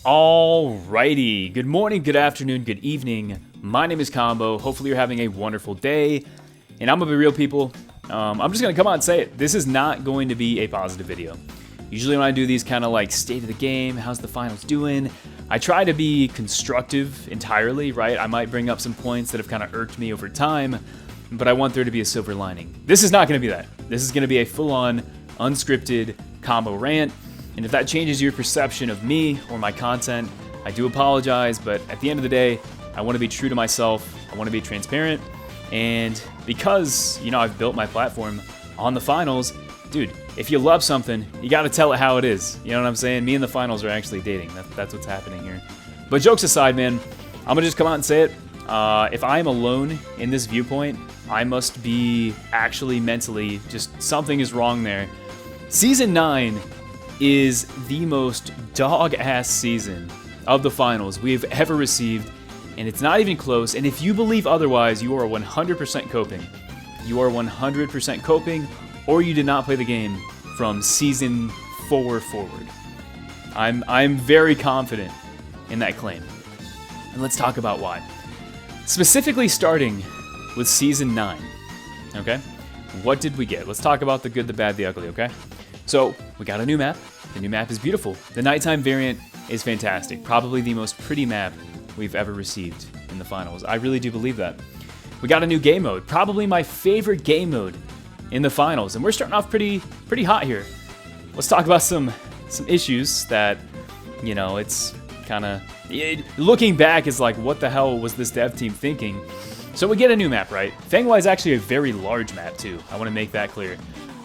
Alrighty, good morning, good afternoon, good evening. My name is Combo. Hopefully you're having a wonderful day. And I'm gonna be real, people. I'm just gonna come out and say it. This is not going to be a positive video. Usually when I do these kind of like state of the game, how's the finals doing, I try to be constructive entirely, right? I might bring up some points that have kind of irked me over time, but I want there to be a silver lining. This is not gonna be that. This is gonna be a full-on, unscripted Combo rant. And if that changes your perception of me or my content, I do apologize, but at the end of the day, I want to be true to myself. I want to be transparent. And because, I've built my platform on the finals, dude, if you love something, you got to tell it how it is. You know what I'm saying? Me and the finals are actually dating. That's what's happening here. But jokes aside, man, I'm going to just come out and say it. If I am alone in this viewpoint, I must be actually mentally, just something is wrong there. Season 9 is the most dog-ass season of the finals we've ever received, and it's not even close. And if you believe otherwise, you are 100% coping. You are 100% coping, or you did not play the game from season 4 forward. I'm very confident in that claim. And let's talk about why. Specifically starting with season 9, okay? What did we get? Let's talk about the good, the bad, the ugly, okay? So, we got a new map. The new map is beautiful. The nighttime variant is fantastic. Probably the most pretty map we've ever received in the finals. I really do believe that. We got a new game mode. Probably my favorite game mode in the finals. And we're starting off pretty hot here. Let's talk about some issues that, it's kind of... Looking back, it's like, what the hell was this dev team thinking? So we get a new map, right? Fenghua is actually a very large map, too. I want to make that clear.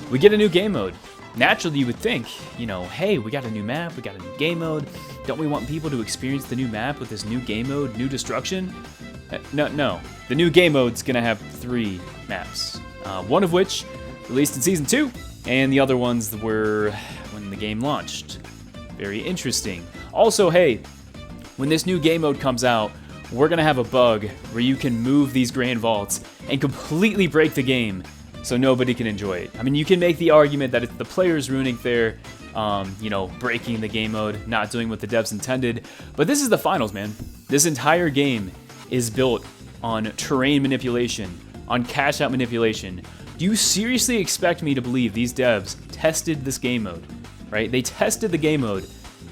We get a new game mode. Naturally, you would think, hey, we got a new map, we got a new game mode. Don't we want people to experience the new map with this new game mode, new destruction? No. The new game mode's gonna have 3 maps. One of which released in Season 2, and the other ones were when the game launched. Very interesting. Also, hey, when this new game mode comes out, we're gonna have a bug where you can move these Grand Vaults and completely break the game, so nobody can enjoy it. I mean, you can make the argument that it's the players ruining their, breaking the game mode, not doing what the devs intended. But this is the finals, man. This entire game is built on terrain manipulation, on cash out manipulation. Do you seriously expect me to believe these devs tested this game mode, right? They tested the game mode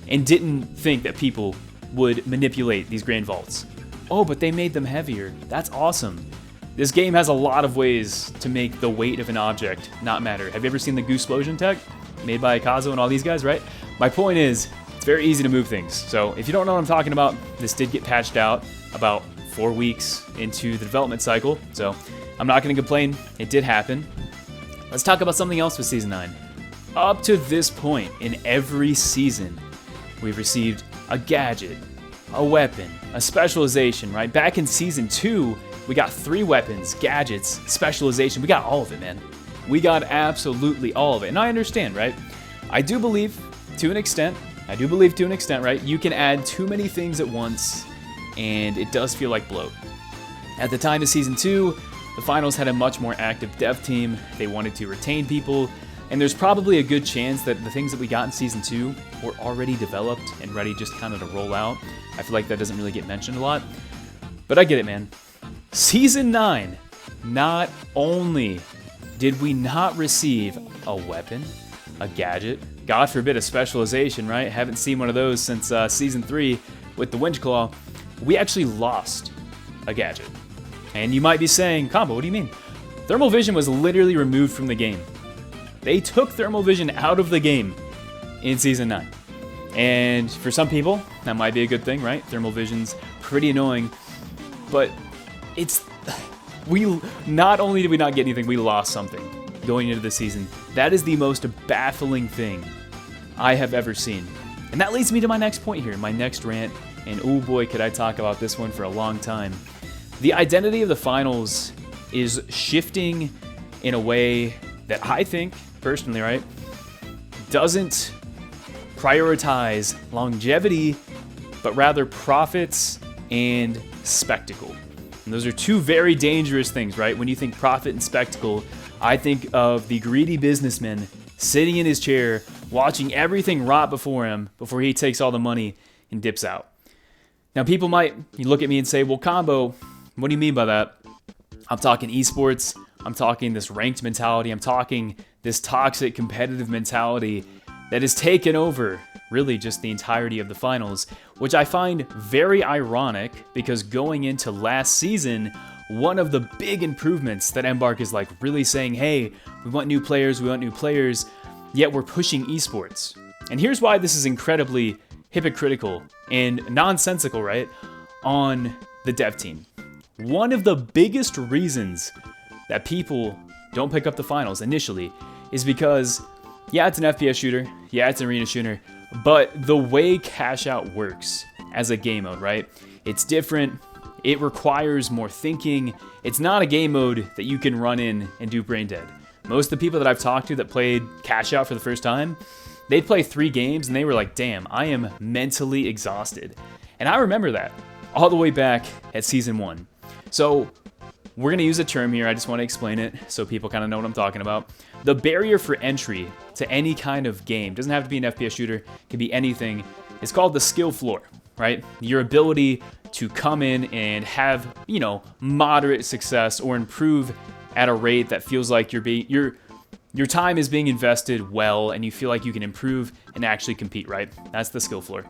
and didn't think that people would manipulate these Grand Vaults. Oh, but they made them heavier. That's awesome. This game has a lot of ways to make the weight of an object not matter. Have you ever seen the Gooseplosion tech made by Akazo and all these guys, right? My point is, it's very easy to move things. So if you don't know what I'm talking about, this did get patched out about 4 weeks into the development cycle. So I'm not going to complain. It did happen. Let's talk about something else with Season 9. Up to this point, in every season, we've received a gadget, a weapon, a specialization, right? Back in Season 2, we got 3 weapons, gadgets, specialization. We got all of it, man. We got absolutely all of it. And I understand, right? I do believe to an extent, right? You can add too many things at once, and it does feel like bloat. At the time of Season 2, the finals had a much more active dev team. They wanted to retain people, and there's probably a good chance that the things that we got in Season 2 were already developed and ready just kind of to roll out. I feel like that doesn't really get mentioned a lot, but I get it, man. Season 9, not only did we not receive a weapon, a gadget, God forbid a specialization, right? Haven't seen one of those since Season 3 with the Winch Claw. We actually lost a gadget. And you might be saying, Combo, what do you mean? Thermal vision was literally removed from the game. They took thermal vision out of the game in Season 9. And for some people, that might be a good thing, right? Thermal vision's pretty annoying, but not only did we not get anything, we lost something going into the season. That is the most baffling thing I have ever seen. And that leads me to my next point here, my next rant. And oh boy, could I talk about this one for a long time. The identity of the finals is shifting in a way that I think, personally, right, doesn't prioritize longevity, but rather profits and spectacle. And those are two very dangerous things, right? When you think profit and spectacle, I think of the greedy businessman sitting in his chair, watching everything rot before him before he takes all the money and dips out. Now, people might look at me and say, well, Combo, what do you mean by that? I'm talking esports. I'm talking this ranked mentality. I'm talking this toxic competitive mentality that has taken over really just the entirety of the finals, which I find very ironic because going into last season, one of the big improvements that Embark is like really saying, hey, we want new players, yet we're pushing esports. And here's why this is incredibly hypocritical and nonsensical, right? On the dev team. One of the biggest reasons that people don't pick up the finals initially is because, yeah, it's an FPS shooter, yeah, it's an arena shooter, but the way cash out works as a game mode, right? It's different. It requires more thinking. It's not a game mode that you can run in and do brain dead. Most of the people that I've talked to that played cash out for the first time, they'd play 3 games and they were like, damn, I am mentally exhausted. And I remember that all the way back at season 1. So we're going to use a term here. I just want to explain it so people kind of know what I'm talking about. The barrier for entry to any kind of game, doesn't have to be an FPS shooter, it can be anything, is called the skill floor, right? Your ability to come in and have, moderate success or improve at a rate that feels like your time is being invested well and you feel like you can improve and actually compete, right? That's the skill floor.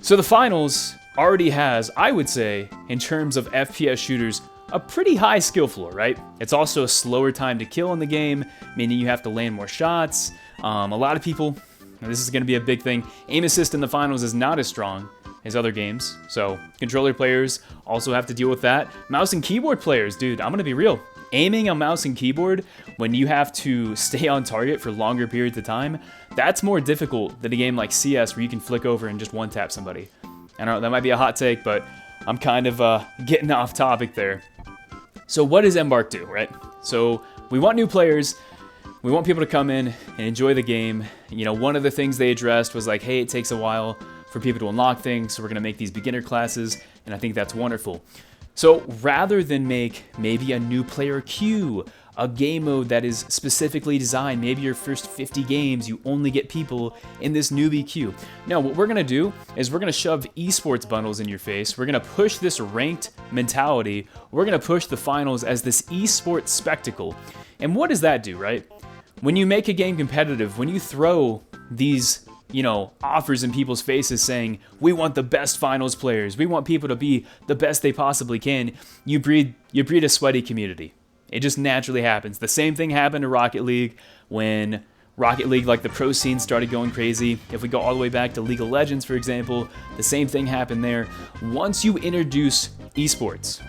So the finals already has, I would say, in terms of FPS shooters, a pretty high skill floor, right? It's also a slower time to kill in the game, meaning you have to land more shots. A lot of people, and this is going to be a big thing, aim assist in the finals is not as strong as other games, so controller players also have to deal with that. Mouse and keyboard players, dude, I'm going to be real. Aiming a mouse and keyboard when you have to stay on target for longer periods of time, that's more difficult than a game like CS where you can flick over and just one-tap somebody. I don't know, that might be a hot take, but I'm kind of getting off topic there. So what does Embark do, right? So we want new players. We want people to come in and enjoy the game. One of the things they addressed was like, hey, it takes a while for people to unlock things, so we're going to make these beginner classes, and I think that's wonderful. So rather than make maybe a new player queue, a game mode that is specifically designed, maybe your first 50 games, you only get people in this newbie queue. No, what we're going to do is we're going to shove esports bundles in your face. We're going to push this ranked mentality. We're going to push the finals as this esports spectacle. And what does that do, right? When you make a game competitive, when you throw these offers in people's faces saying, we want the best finals players, we want people to be the best they possibly can, you breed a sweaty community. It just naturally happens. The same thing happened to Rocket League when Rocket League, like the pro scene, started going crazy. If we go all the way back to League of Legends, for example, the same thing happened there. Once you introduce esports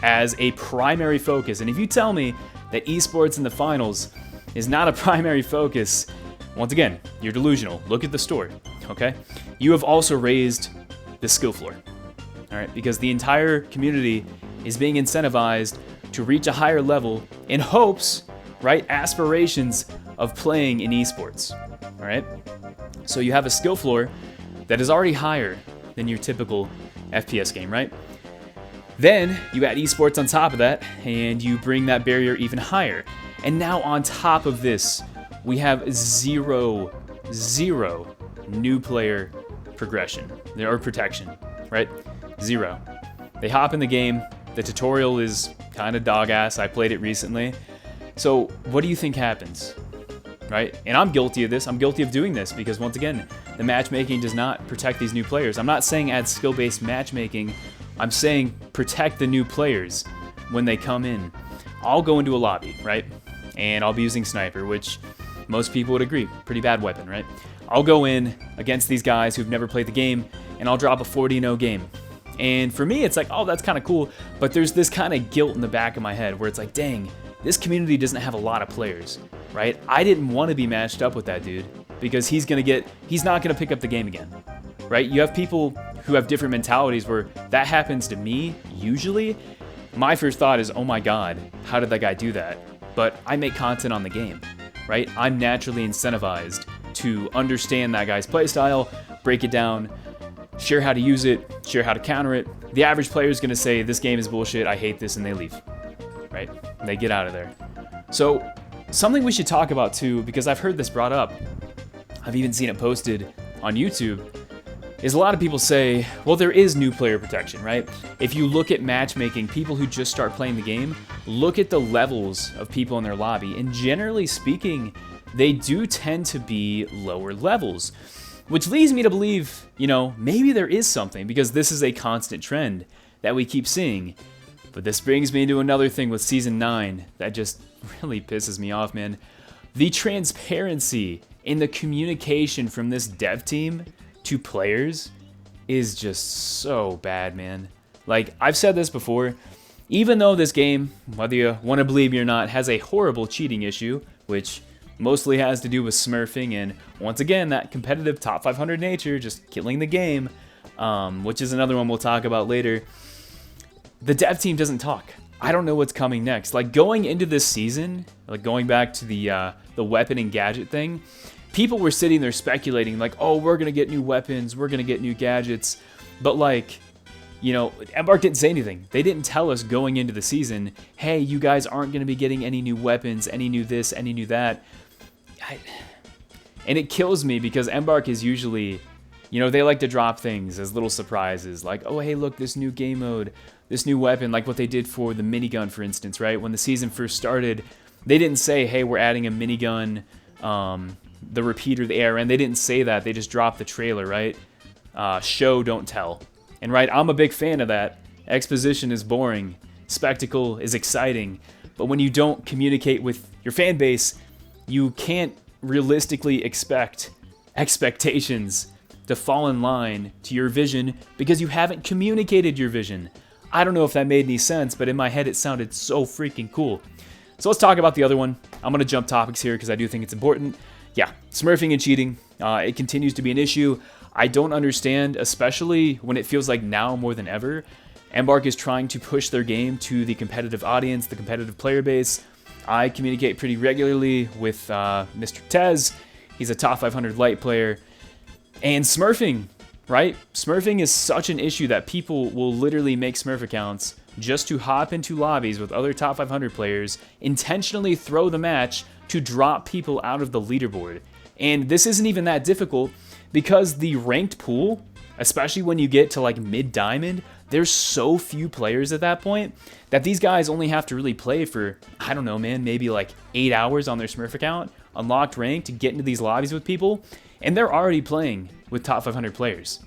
as a primary focus, and if you tell me that esports in the finals is not a primary focus, once again, you're delusional. Look at the story, okay? You have also raised the skill floor, all right? Because the entire community is being incentivized to reach a higher level in hopes, right, aspirations of playing in esports, all right? So you have a skill floor that is already higher than your typical FPS game, right? Then you add esports on top of that, and you bring that barrier even higher. And now on top of this, we have zero new player progression, or protection, right? Zero. They hop in the game, the tutorial is kind of dog ass, I played it recently. So what do you think happens, right? And I'm guilty of this, I'm guilty of doing this, because once again, the matchmaking does not protect these new players. I'm not saying add skill-based matchmaking, I'm saying protect the new players when they come in. I'll go into a lobby, right? And I'll be using sniper, which most people would agree, pretty bad weapon, right? I'll go in against these guys who've never played the game, and I'll drop a 40-0 game. And for me, it's like, oh, that's kind of cool, but there's this kind of guilt in the back of my head where it's like, dang, this community doesn't have a lot of players, right? I didn't want to be matched up with that dude because he's not going to pick up the game again, right? You have people who have different mentalities where that happens to me, usually. My first thought is, oh my God, how did that guy do that? But I make content on the game, right? I'm naturally incentivized to understand that guy's playstyle, break it down, share how to use it, share how to counter it. The average player is going to say, this game is bullshit, I hate this, and they leave, right? They get out of there. So something we should talk about too, because I've heard this brought up, I've even seen it posted on YouTube, is a lot of people say, well, there is new player protection, right? If you look at matchmaking, people who just start playing the game, look at the levels of people in their lobby, and generally speaking, they do tend to be lower levels, which leads me to believe, maybe there is something, because this is a constant trend that we keep seeing. But this brings me to another thing with Season 9 that just really pisses me off, man. The transparency in the communication from this dev team to players is just so bad, man. Like, I've said this before, even though this game, whether you want to believe me or not, has a horrible cheating issue, which mostly has to do with smurfing, and once again, that competitive top 500 nature just killing the game, which is another one we'll talk about later. The dev team doesn't talk. I don't know what's coming next. Like, going into this season, like going back to the weapon and gadget thing, people were sitting there speculating, like, oh, we're going to get new weapons, we're going to get new gadgets. But, like, Embark didn't say anything. They didn't tell us going into the season, hey, you guys aren't going to be getting any new weapons, any new this, any new that. And it kills me because Embark is usually, they like to drop things as little surprises. Like, oh, hey, look, this new game mode, this new weapon, like what they did for the minigun, for instance, right? When the season first started, they didn't say, hey, we're adding a minigun, the repeater, the ARN. They didn't say that. They just dropped the trailer, right? Show, don't tell. And right, I'm a big fan of that. Exposition is boring. Spectacle is exciting. But when you don't communicate with your fan base, you can't realistically expect expectations to fall in line to your vision because you haven't communicated your vision. I don't know if that made any sense, but in my head it sounded so freaking cool. So let's talk about the other one. I'm going to jump topics here because I do think it's important. Yeah, smurfing and cheating, it continues to be an issue. I don't understand, especially when it feels like now more than ever, Embark is trying to push their game to the competitive audience, the competitive player base. I communicate pretty regularly with Mr. Tez. He's a top 500 light player. And smurfing, right? Smurfing is such an issue that people will literally make smurf accounts just to hop into lobbies with other top 500 players, intentionally throw the match to drop people out of the leaderboard. And this isn't even that difficult because the ranked pool, especially when you get to like mid-diamond, there's so few players at that point that these guys only have to really play for, I don't know, man, maybe like 8 hours on their Smurf account, unlocked rank to get into these lobbies with people, and they're already playing with top 500 players.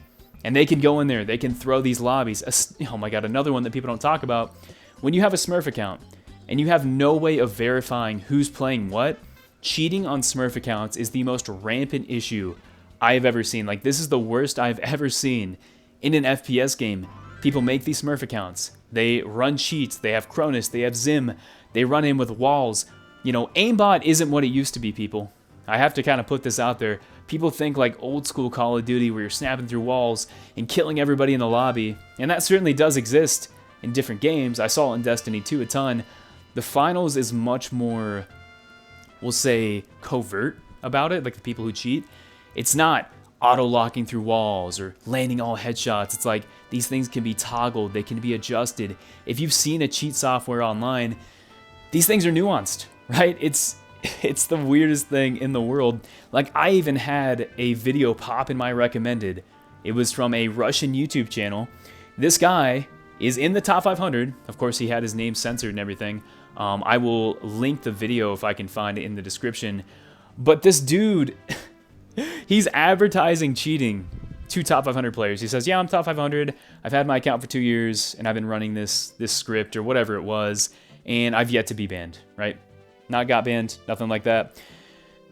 And they can go in there, they can throw these lobbies. Oh my god, another one that people don't talk about. When you have a Smurf account and you have no way of verifying who's playing what, cheating on Smurf accounts is the most rampant issue I have ever seen. Like, this is the worst I've ever seen in an FPS game. People make these Smurf accounts. They run cheats. They have Cronus. They have Zim. They run in with walls. Aimbot isn't what it used to be, people. I have to kind of put this out there. People think like old school Call of Duty where you're snapping through walls and killing everybody in the lobby. And that certainly does exist in different games. I saw it in Destiny 2 a ton. TheFinals is much more, we'll say, covert about it, like the people who cheat. It's not auto-locking through walls or landing all headshots. It's like these things can be toggled. They can be adjusted. If you've seen a cheat software online, these things are nuanced, right? It's the weirdest thing in the world. Like, I even had a video pop in my recommended. It was from a Russian YouTube channel. This guy is in the top 500. Of course, he had his name censored and everything. I will link the video if I can find it in the description. But this dude, he's advertising cheating to top 500 players. He says, yeah, I'm top 500. I've had my account for 2 years, and I've been running this script or whatever it was, and I've yet to be banned, right? Not got banned, nothing like that.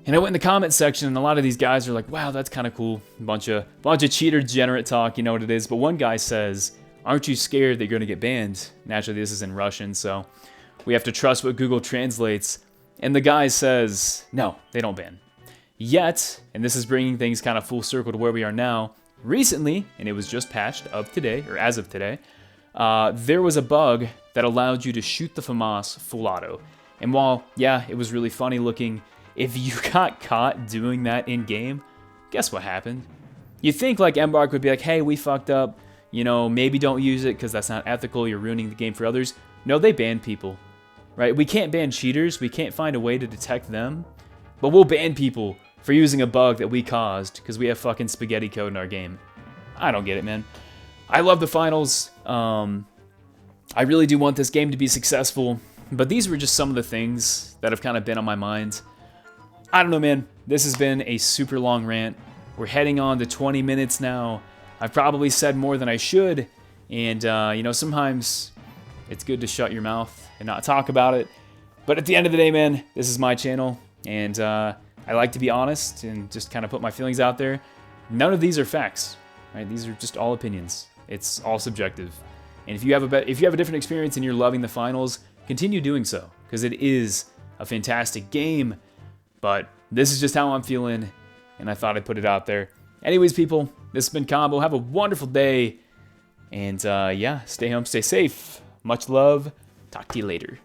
And I went in the comments section, and a lot of these guys are like, wow, that's kind of cool. Bunch of cheater degenerate talk, you know what it is. But one guy says, aren't you scared that you're going to get banned? Naturally, this is in Russian, so we have to trust what Google translates. And the guy says, no, they don't ban. Yet, and this is bringing things kind of full circle to where we are now, recently, and it was just patched as of today, there was a bug that allowed you to shoot the FAMAS full auto. And while, yeah, it was really funny looking, if you got caught doing that in-game, guess what happened? You think like Embark would be like, hey, we fucked up, maybe don't use it because that's not ethical, you're ruining the game for others. No, they ban people, right? We can't ban cheaters, we can't find a way to detect them, but we'll ban people for using a bug that we caused because we have fucking spaghetti code in our game. I don't get it, man. I love the finals. I really do want this game to be successful, but these were just some of the things that have kind of been on my mind. I don't know, man. This has been a super long rant. We're heading on to 20 minutes now. I've probably said more than I should, and, you know, sometimes it's good to shut your mouth and not talk about it. But at the end of the day, man, this is my channel, and I like to be honest and just kind of put my feelings out there. None of these are facts, right? These are just all opinions. It's all subjective. And if you have a different experience and you're loving the finals, continue doing so, because it is a fantastic game. But this is just how I'm feeling, and I thought I'd put it out there. Anyways, people, this has been Combo. Have a wonderful day, and yeah, stay home, stay safe. Much love. Talk to you later.